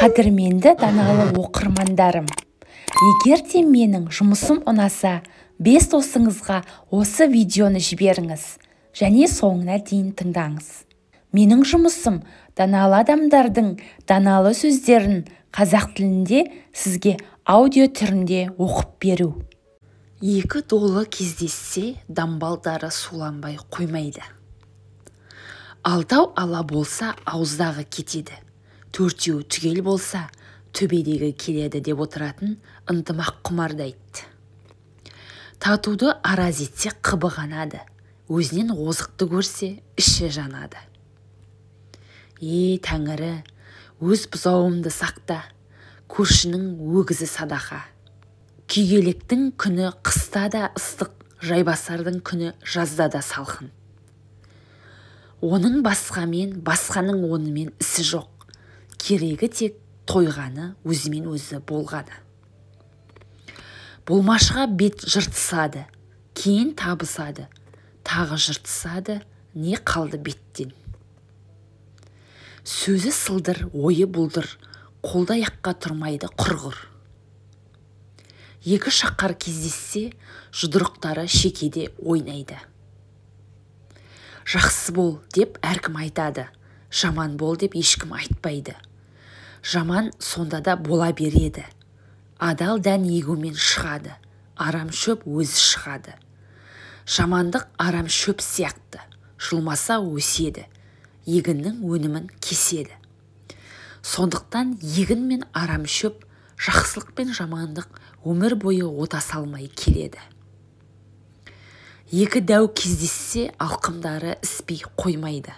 Қадірменді даналы оқырмандарым, егер де менің жұмысым ұнаса, 5 досыңызға осы видеоны жіберіңіз және соңына дейін тыңдаңыз. Менің жұмысым даналы адамдардың даналы сөздерін қазақ тілінде сізге аудио түрінде оқып беру. Екі долы кездессе, дамбалдары суланбай қоймайды. Алтау ала болса, ауыздағы кетеді. Төртеу түгел болса, төбедегі келеді деп отыратын ынтымақ құмарды айтты. Татуды араз етсе қыбы қанады, өзінен озықты көрсе іші жанады. Тәңірі, өз бұзауымды сақта, көршінің өгізі садақа. Күйгелектің күні қыста да ыстық, жайбасардың күні жазда да салқын. Оның басқамен, басқаның онымен ісі жоқ. Керегі тек тойғаны, өзімен өзі болғаны. Болмашыға бет жыртысады, кейін табысады, тағы жыртысады, не қалды беттен. Сөзі сылдыр, ойы бұлдыр, қолда аяққа тұрмайды құрғыр. Екі шақар кездессе, жұдырықтары шекеде ойнайды. Жақсы бол деп әркім айтады, жаман бол деп ешкім айтпайды. Жаман сонда да бола береді. Адал дән егумен шығады, арам шөп өзі шығады. Жамандық арам шөп сияқты, жұлмаса өседі, егіннің өнімін кеседі. Сондықтан егін мен арам шөп, жақсылық пен жамандық өмір бойы ота салмай келеді. Екі дәу кездессе, алқымдары іспей қоймайды.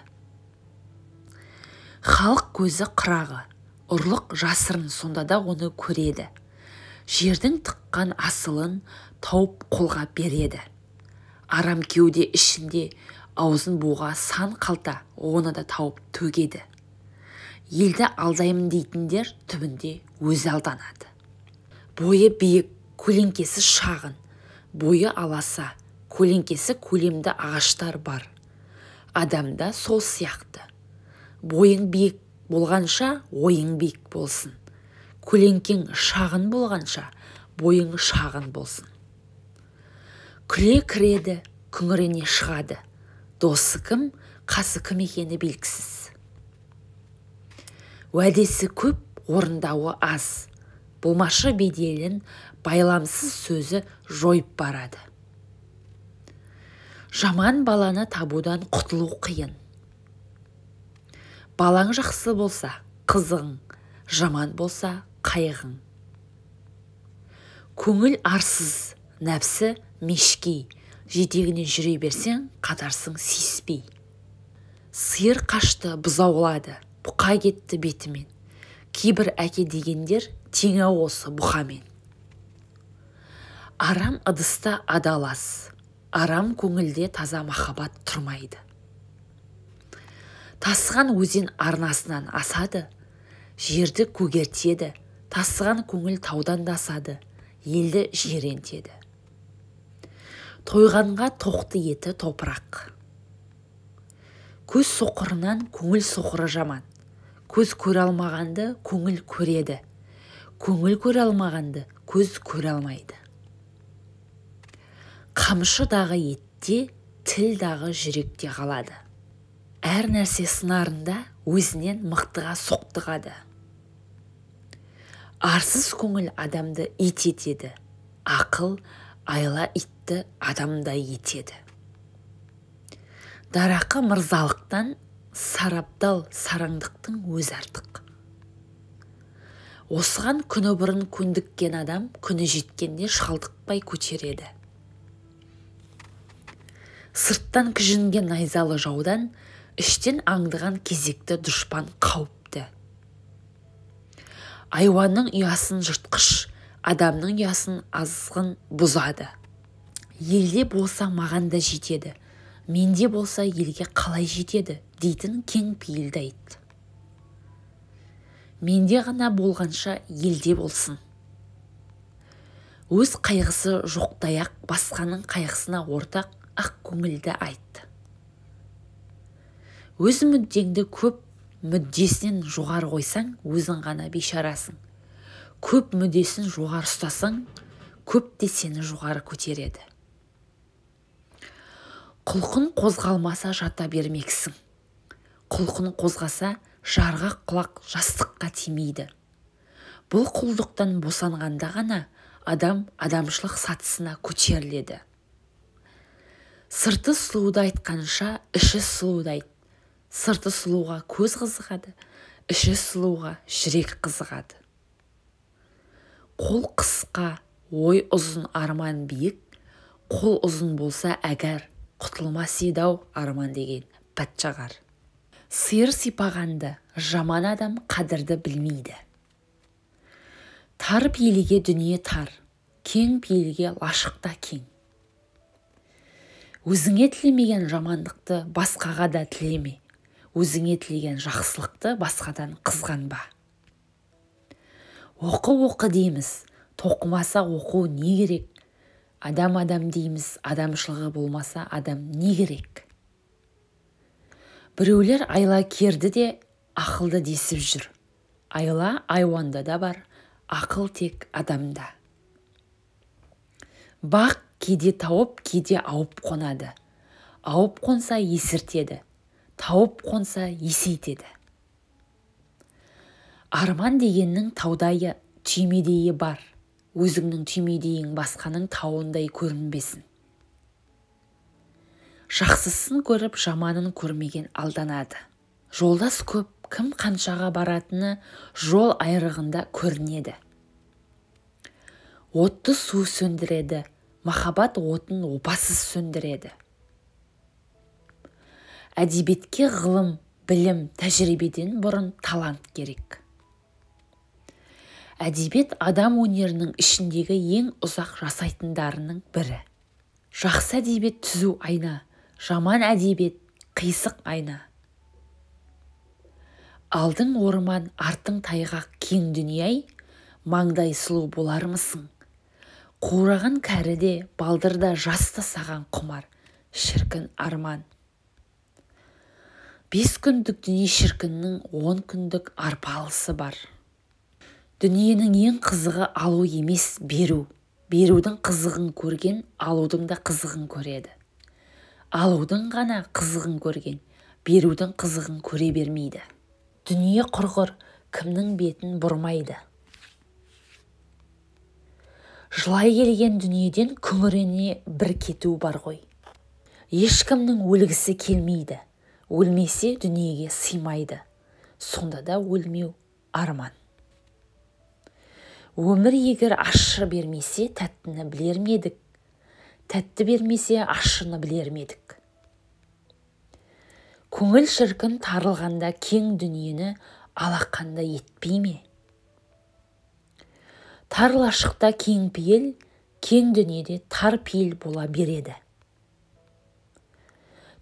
Халық көзі қырағы, ұрлық жасырын сонда да оны көреді. Жердің тыққан асылын тауып қолға береді. Арам кеуде ішінде аузын буға сан қалта, оны да тауып төгеді. Елді алдаймын дейтіндер түбінде өзі алданады. Бойы биік, көлеңкесі шағын, бойы аласа, көлеңкесі көлемді ағаштар бар. Адамда сол сияқты. Бойың биік болғанша, ойың биік болсын. Көлеңкең шағын болғанша, бойың шағын болсын. Күле кіреді, күңірене шығады. Досы кім, қасы кім екені белгісіз. Уәдесі көп, орындауы аз. Болмашы беделін байламсыз сөзі жойып барады. Жаман баланы табудан құтылу қиын. Балаң жақсы болса, қызығың, жаман болса, қайғың. Көңіл арсыз, нәпсі мешкей, жетегіне жүре берсең, қатарсың сеспей. Сиыр қашты, бұзаулады, бұқа кетті бетімен. Кейбір әке дегендер теңі осы бұқамен. Арам ыдыста адалас, арам көңілде таза махаббат тұрмайды. Тасыған өзен арнасынан асады, жерді көгертеді, тасыған көңіл таудан да асады, елді жирентеді. Тойғанға тоқты еті топырақ. Көз соқырынан көңіл соқыры жаман. Көз көре алмағанды көңіл көреді. Көңіл көре алмағанды көз көре алмайды. Қамшы дағы етте, тіл дағы жүректе қалады. Әр нәрсе сынарында өзінен мықтыға соқтығады. Арсыз көңіл адамды ит етеді. Ақыл, айла итті адамдай етеді. Дарақы мырзалықтан сарабдал сараңдықтың өз артық. Осыған күні бұрын көндіккен адам күні жеткенде шалдықпай көтереді. Сырттан кіжінген найзалы жаудан іштен аңдыған кезекті дұшпан қауіпті. Айуанның ұясын жыртқыш, адамның ұясын азғын бұзады. Елде болса маған да жетеді, менде болса елге қалай жетеді, дейтін кең пейілді айт. Менде ғана болғанша елде болсын. Өз қайғысы жоқтаяқ басқаның қайғысына ортақ ақ көңілді айт. Өз мүддеңді көп мүддесінен жоғары қойсаң, өзің ғана бейшарасың. Көп мүддесін жоғары ұстасаң, көп те сені жоғары көтереді. Құлқын қозғалмаса жата бермексің. Құлқын қозғаса жарғақ құлақ жастыққа тимейді. Бұл құлдықтан босанғанда ғана адам адамшылық сатысына көтеріледі. Сырты сұлуды айтқанша, іші сұлуды айт. Сырты сұлуға көз қызығады, іші сұлуға жүрек қызығады. Қол қысқа, ой ұзын, арман биік. Қол ұзын болса әгер, құтылмас еді-ау арман деген патшағар. Сиыр сипағанды жаман адам қадірді білмейді. Тар пейілге дүние тар, кең пейілге лашықта кең. Өзіңе тілемеген жамандықты басқаға да тілеме. Өзіңе тілеген жақсылықты басқадан қызғанба. Оқы дейміз, тоқымаса оқу не керек? Адам дейміз, адамшылығы болмаса адам не керек? Біреулер айла керді де ақылды десіп жүр. Айла айуанда да бар, ақыл тек адамда. Бақ кейде тауып, кейде ауып қонады. Ауып қонса есіртеді, тауып қонса есейтеді. Арман дегеннің таудайы, түймедейі бар. Өзіңнің түймедейің басқаның тауындай көрінбесін. Жақсысын көріп, жаманын көрмеген алданады. Жолдас көп, кім қаншаға баратыны жол айрығында көрінеді. Отты су сөндіреді, махаббат отын опасыз сөндіреді. Әдебиетке ғылым, білім, тәжірибеден бұрын талант керек. Әдебиет адам өнерінің ішіндегі ең ұзақ жасайтындарының бірі. Жақсы әдебиет түзу айна, жаман әдебиет қисық айна. Алдың орман, артың тайғақ кең дүние-ай, маңдай сұлу болармысың? Қураған кәріде, балдырда жасты саған құмар, шіркін арман. 5 күндік дүние шіркіннің 10 күндік арпалысы бар. Дүниенің ең қызығы алу емес, беру. Берудің қызығын көрген, алудың да қызығын көреді. Алудың ғана қызығын көрген, берудің қызығын көре бермейді. Дүние құрғыр, кімнің бетін бұрмайды. Жылай келген дүниеден күңірене бір кету бар ғой. Ешкімнің өлгісі келмейді. Өлмесе дүниеге сыймайды. Сонда да өлмеу арман. Өмір егер ащы бермесе, тәттіні білер медік? Тәтті бермесе, ащыны білер медік? Көңіл шіркін тарылғанда кең дүниені алақанда етпей ме? Тар лашықта кең пейіл, кең дүниеде тар пейіл бола береді.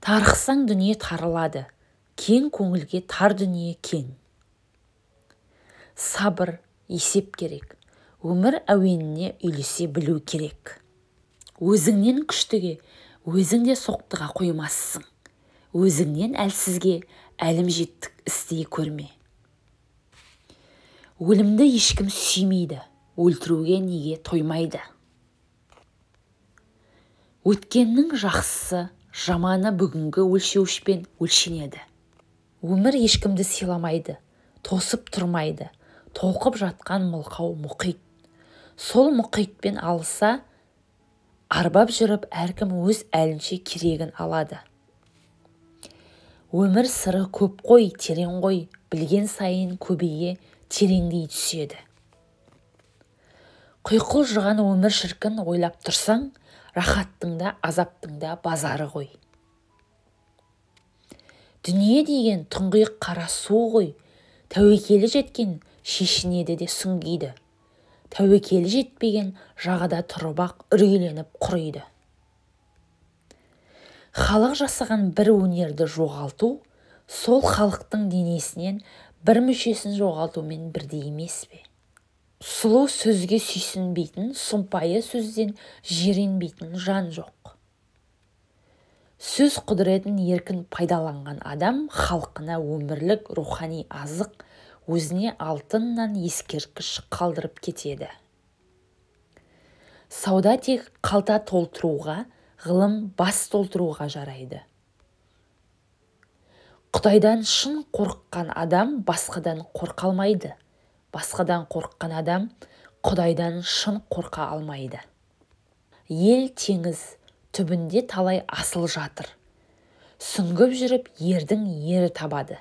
Тарықсаң дүние тарылады, кең көңілге тар дүние кең. Сабыр, есеп керек. Өмір әуеніне үйлесе білу керек. Өзіңнен күштіге, өзіңде соқтыға қоймассың. Өзіңнен әлсізге әлім жеттік істей көрме. Өлімді ешкім сүймейді, өлтіруге неге тоймайды. Өткеннің жақсысы, жаманы бүгінгі өлшеуішпен өлшенеді. Өмір ешкімді сыйламайды, тосып тұрмайды, толқып жатқан мылқау мұхит. Сол мұхитпен алыса, арбап жүріп әркім өз әлінше керегін алады. Өмір сыры көп қой, терең қой, білген сайын көбейе тереңдей түседі. Құйқыл жыған өмір шіркін ойлап тұрсаң, рахаттың да азаптың да базары ғой. Дүние деген тұңғиық қара су ғой, тәуекелі жеткен шешінеді де сүңгиді. Тәуекелі жетпеген жағада тұрып-ақ үрейленіп құриды. Халық жасаған бір өнерді жоғалту, сол халықтың денесінен бір мүшесін жоғалтумен бірдей емес пе? Сұлу сөзге сүйсінбейтін, сұмпайы сөзден жиренбейтін жан жоқ. Сөз құдіретін еркін пайдаланған адам халқына өмірлік рухани азық, өзіне алтыннан ескерткіш қалдырып кетеді. Сауда тек қалта толтыруға, ғылым бас толтыруға жарайды. Құдайдан шын қорыққан адам басқадан қорқа алмайды. Басқадан қорыққан адам Құдайдан шын қорқа алмайды. Ел теңіз түбінде талай асыл жатыр. Сүңгіп жүріп ердің ері табады.